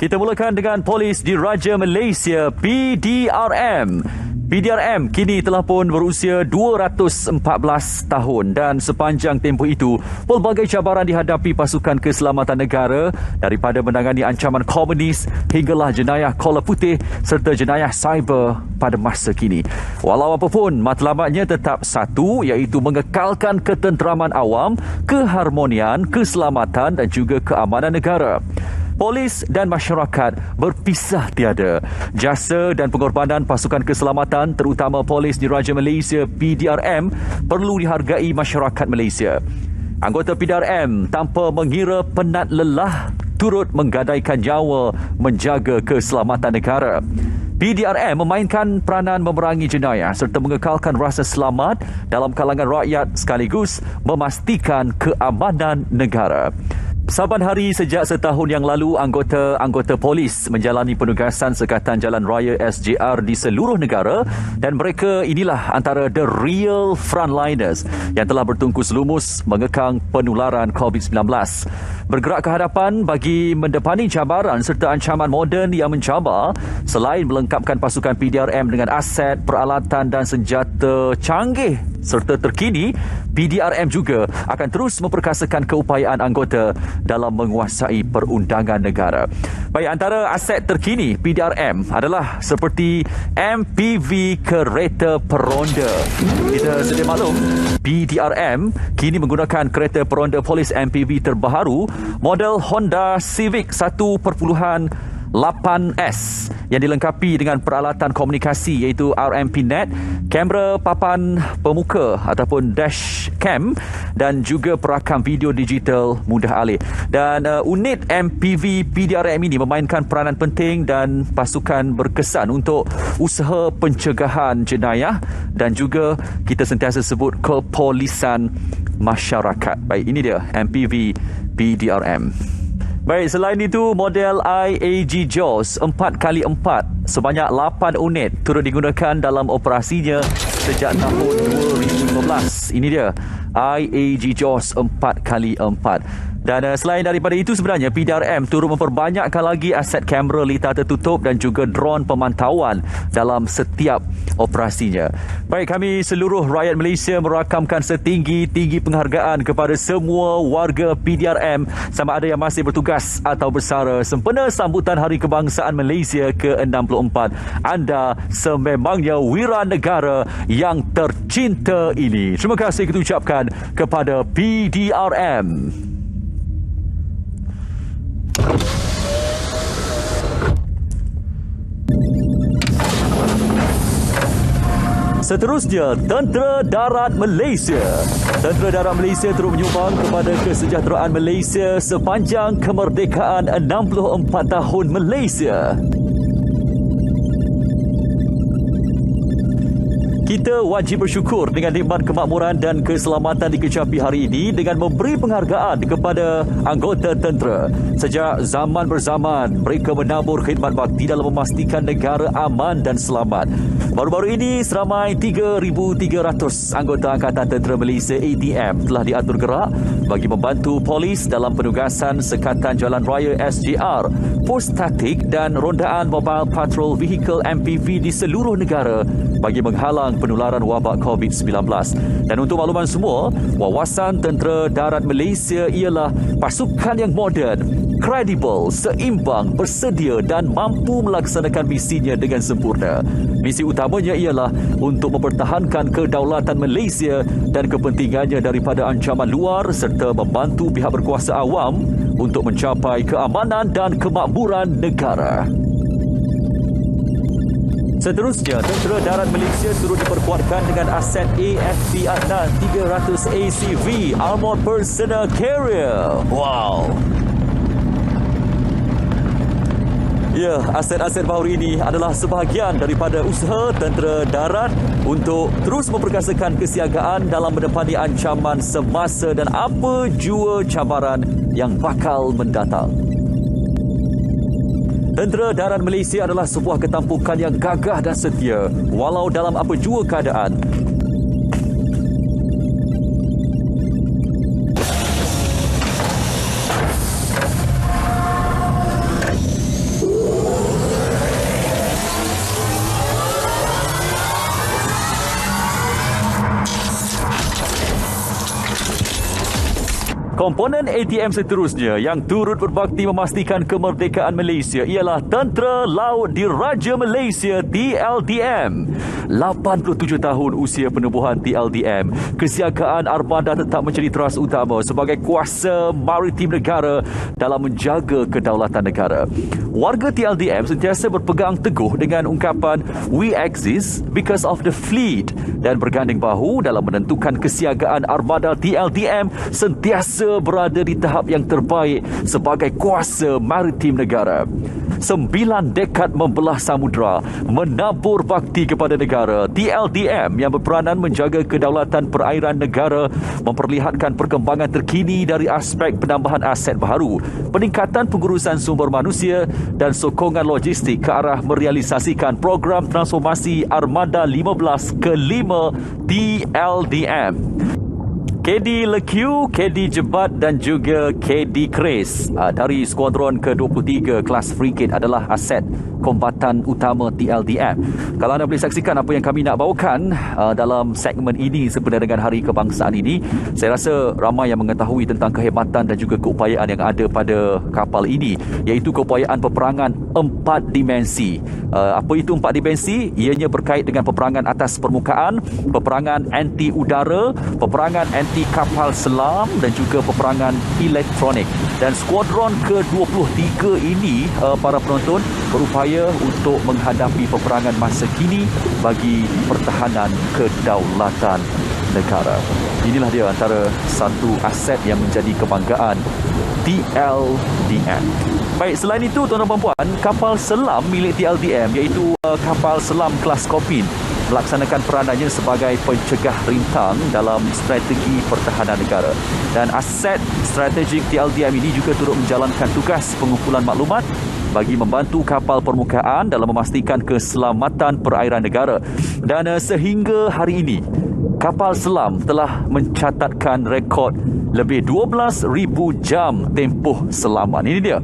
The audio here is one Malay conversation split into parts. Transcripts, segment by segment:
Kita mulakan dengan Polis Diraja Malaysia PDRM. PDRM kini telah pun berusia 214 tahun dan sepanjang tempoh itu pelbagai cabaran dihadapi pasukan keselamatan negara daripada menangani ancaman komunis hinggalah jenayah kola putih serta jenayah cyber pada masa kini. Walau apapun, matlamatnya tetap satu, iaitu mengekalkan ketenteraman awam, keharmonian, keselamatan dan juga keamanan negara. Polis dan masyarakat berpisah tiada. Jasa dan pengorbanan pasukan keselamatan terutama Polis Diraja Malaysia PDRM perlu dihargai masyarakat Malaysia. Anggota PDRM tanpa mengira penat lelah turut menggadaikan nyawa menjaga keselamatan negara. PDRM memainkan peranan memerangi jenayah serta mengekalkan rasa selamat dalam kalangan rakyat sekaligus memastikan keamanan negara. Saban hari sejak setahun yang lalu, anggota polis menjalani penugasan Sekatan Jalan Raya SJR di seluruh negara dan mereka inilah antara the real frontliners yang telah bertungkus lumus mengekang penularan COVID-19. Bergerak ke hadapan bagi mendepani cabaran serta ancaman moden yang mencabar, selain melengkapkan pasukan PDRM dengan aset, peralatan dan senjata canggih serta terkini, PDRM juga akan terus memperkasakan keupayaan anggota dalam menguasai perundangan negara. Baik, antara aset terkini PDRM adalah seperti MPV kereta peronda. Kita sedia maklum, PDRM kini menggunakan kereta peronda polis MPV terbaharu model Honda Civic 1.8S yang dilengkapi dengan peralatan komunikasi iaitu RMP-Net, kamera papan pemuka ataupun dash cam dan juga perakam video digital mudah alih. Dan unit MPV PDRM ini memainkan peranan penting dan pasukan berkesan untuk usaha pencegahan jenayah dan juga kita sentiasa sebut kepolisan masyarakat. Baik, ini dia MPV PDRM. Baik, selain itu, model IAG Jaws 4x4 sebanyak 8 unit turut digunakan dalam operasinya sejak tahun 2015. Ini dia, IAG Jaws 4x4. Dan selain daripada itu sebenarnya PDRM turut memperbanyakkan lagi aset kamera litar tertutup dan juga drone pemantauan dalam setiap operasinya. Baik, kami seluruh rakyat Malaysia merakamkan setinggi-tinggi penghargaan kepada semua warga PDRM sama ada yang masih bertugas atau bersara sempena sambutan Hari Kebangsaan Malaysia ke-64. Anda sememangnya wira negara yang tercinta ini. Terima kasih kita ucapkan kepada PDRM. Seterusnya, Tentera Darat Malaysia. Tentera Darat Malaysia turut menyumbang kepada kesejahteraan Malaysia sepanjang kemerdekaan 64 tahun Malaysia. Kita wajib bersyukur dengan nikmat kemakmuran dan keselamatan dikecapi hari ini dengan memberi penghargaan kepada anggota tentera. Sejak zaman berzaman, mereka menabur khidmat bakti dalam memastikan negara aman dan selamat. Baru-baru ini, seramai 3,300 anggota Angkatan Tentera Malaysia ATM telah diatur gerak bagi membantu polis dalam penugasan Sekatan Jalan Raya SJR, pos taktik dan rondaan Mobile Patrol Vehicle MPV di seluruh negara bagi menghalang penularan wabak COVID-19. Dan untuk makluman semua, wawasan Tentera Darat Malaysia ialah pasukan yang moden, kredibel, seimbang, bersedia dan mampu melaksanakan misinya dengan sempurna. Misi utamanya ialah untuk mempertahankan kedaulatan Malaysia dan kepentingannya daripada ancaman luar serta membantu pihak berkuasa awam untuk mencapai keamanan dan kemakmuran negara. Seterusnya, Tentera Darat Malaysia turut diperkuatkan dengan aset AFP Adnan 300 ACV Armored Personnel Carrier. Wow! Ya, aset-aset baru ini adalah sebahagian daripada usaha Tentera Darat untuk terus memperkasakan kesiagaan dalam menepani ancaman semasa dan apa jua cabaran yang bakal mendatang. Tentera Darat Malaysia adalah sebuah ketampukan yang gagah dan setia walau dalam apa jua keadaan. Komponen ATM seterusnya yang turut berbakti memastikan kemerdekaan Malaysia ialah Tentera Laut Diraja Malaysia TLDM. 87 tahun usia penubuhan TLDM, kesiagaan armada tetap menjadi teras utama sebagai kuasa maritim negara dalam menjaga kedaulatan negara. Warga TLDM sentiasa berpegang teguh dengan ungkapan "We exist because of the fleet" dan berganding bahu dalam menentukan kesiagaan armada TLDM sentiasa berada di tahap yang terbaik sebagai kuasa maritim negara. 9 dekad membelah samudera, menabur bakti kepada negara, TLDM yang berperanan menjaga kedaulatan perairan negara memperlihatkan perkembangan terkini dari aspek penambahan aset baharu, peningkatan pengurusan sumber manusia dan sokongan logistik ke arah merealisasikan program transformasi Armada 15 ke 5 TLDM. KD Lekiu, KD Jebat dan juga KD Kris dari Skuadron ke-23 kelas frigate adalah aset kombatan utama TLDM. Kalau anda boleh saksikan apa yang kami nak bawakan dalam segmen ini sebenarnya dengan Hari Kebangsaan ini, saya rasa ramai yang mengetahui tentang kehebatan dan juga keupayaan yang ada pada kapal ini, iaitu keupayaan peperangan 4 dimensi. Apa itu 4 dimensi? Ianya berkait dengan peperangan atas permukaan, peperangan anti udara, peperangan anti kapal selam dan juga peperangan elektronik. Dan skuadron ke-23 ini, para penonton, berupaya untuk menghadapi peperangan masa kini bagi pertahanan kedaulatan negara. Inilah dia antara satu aset yang menjadi kebanggaan TLDM. Baik, selain itu tuan-tuan dan puan, kapal selam milik TLDM iaitu kapal selam kelas Kopin melaksanakan peranannya sebagai pencegah rintang dalam strategi pertahanan negara. Dan aset strategik TLDM ini juga turut menjalankan tugas pengumpulan maklumat bagi membantu kapal permukaan dalam memastikan keselamatan perairan negara. Dan sehingga hari ini, kapal selam telah mencatatkan rekod lebih 12,000 jam tempoh selaman. Ini dia.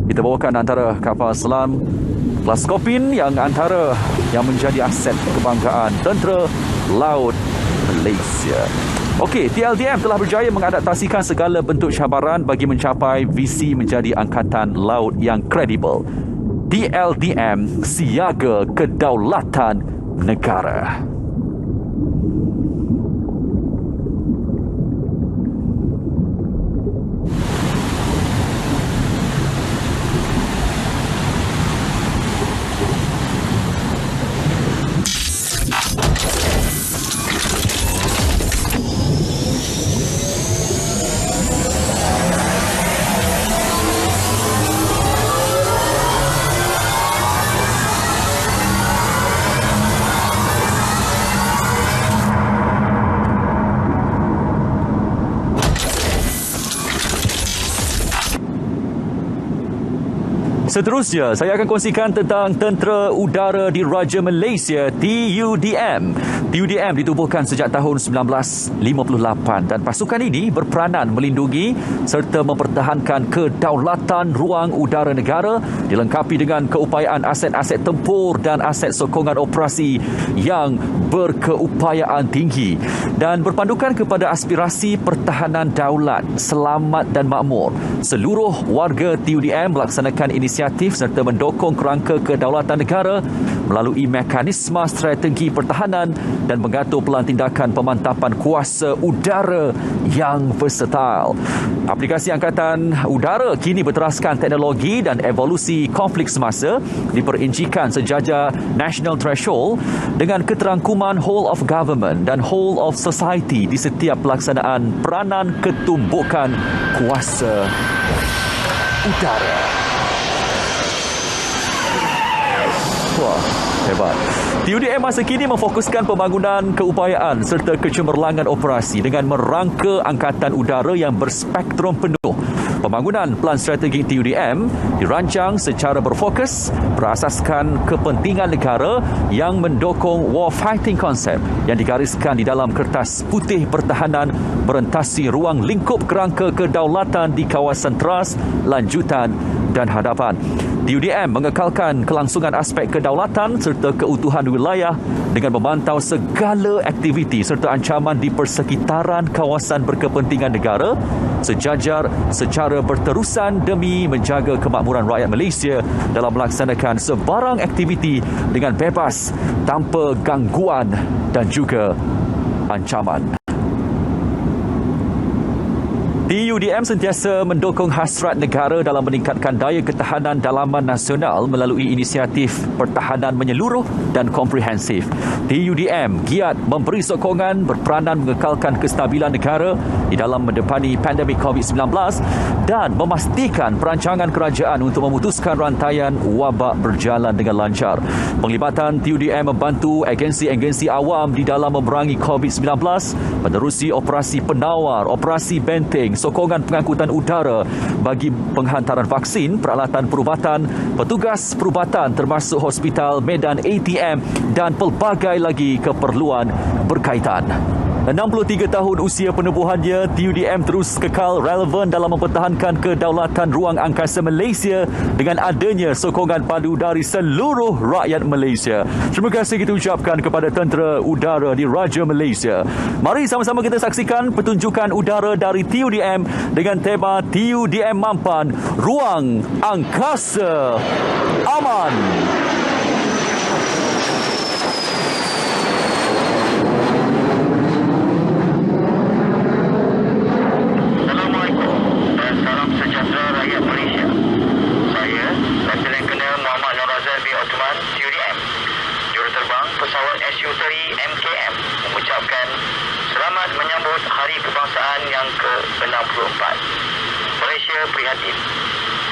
Kita bawakan antara kapal selam kelas Kopin yang antara yang menjadi aset kebanggaan Tentera Laut Malaysia. Okey, TLDM telah berjaya mengadaptasikan segala bentuk cabaran bagi mencapai visi menjadi angkatan laut yang kredibel. TLDM siaga kedaulatan negara. Seterusnya, saya akan kongsikan tentang Tentera Udara Diraja Malaysia TUDM. TUDM ditubuhkan sejak tahun 1958 dan pasukan ini berperanan melindungi serta mempertahankan kedaulatan ruang udara negara dilengkapi dengan keupayaan aset-aset tempur dan aset sokongan operasi yang berkeupayaan tinggi dan berpandukan kepada aspirasi pertahanan daulat, selamat dan makmur. Seluruh warga TUDM melaksanakan inisiatif serta mendukung kerangka kedaulatan negara melalui mekanisme strategi pertahanan dan mengatur pelan tindakan pemantapan kuasa udara yang versatile. Aplikasi Angkatan Udara kini berteraskan teknologi dan evolusi konflik semasa diperincikan sejajar national threshold dengan keterangkuman whole of government dan whole of society di setiap pelaksanaan peranan ketumbukan kuasa udara. Wah, hebat. TUDM masa kini memfokuskan pembangunan keupayaan serta kecemerlangan operasi dengan merangka angkatan udara yang berspektrum penuh. Pembangunan pelan strategi TUDM dirancang secara berfokus berasaskan kepentingan negara yang mendukung war fighting concept yang digariskan di dalam kertas putih pertahanan merentasi ruang lingkup kerangka kedaulatan di kawasan teras, lanjutan dan hadapan. TUDM mengekalkan kelangsungan aspek kedaulatan serta keutuhan wilayah dengan memantau segala aktiviti serta ancaman di persekitaran kawasan berkepentingan negara sejajar secara berterusan demi menjaga kemakmuran rakyat Malaysia dalam melaksanakan sebarang aktiviti dengan bebas tanpa gangguan dan juga ancaman. TUDM sentiasa mendukung hasrat negara dalam meningkatkan daya ketahanan dalaman nasional melalui inisiatif pertahanan menyeluruh dan komprehensif. TUDM giat memberi sokongan berperanan mengekalkan kestabilan negara di dalam mendepani pandemik COVID-19 dan memastikan perancangan kerajaan untuk memutuskan rantaian wabak berjalan dengan lancar. Penglibatan TUDM membantu agensi-agensi awam di dalam memerangi COVID-19 menerusi operasi penawar, operasi benteng, sokongan pengangkutan udara bagi penghantaran vaksin, peralatan perubatan, petugas perubatan termasuk hospital, medan ATM dan pelbagai lagi keperluan berkaitan. 63 tahun usia penubuhannya, TUDM terus kekal relevan dalam mempertahankan kedaulatan ruang angkasa Malaysia dengan adanya sokongan padu dari seluruh rakyat Malaysia. Terima kasih kita ucapkan kepada Tentera Udara di Raja Malaysia. Mari sama-sama kita saksikan pertunjukan udara dari TUDM dengan tema TUDM Mampan, Ruang Angkasa Aman. Pesawat SU-3 MKM mengucapkan selamat menyambut Hari Kebangsaan yang ke-64. Malaysia prihatin,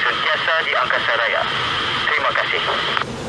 sentiasa di angkasa raya. Terima kasih.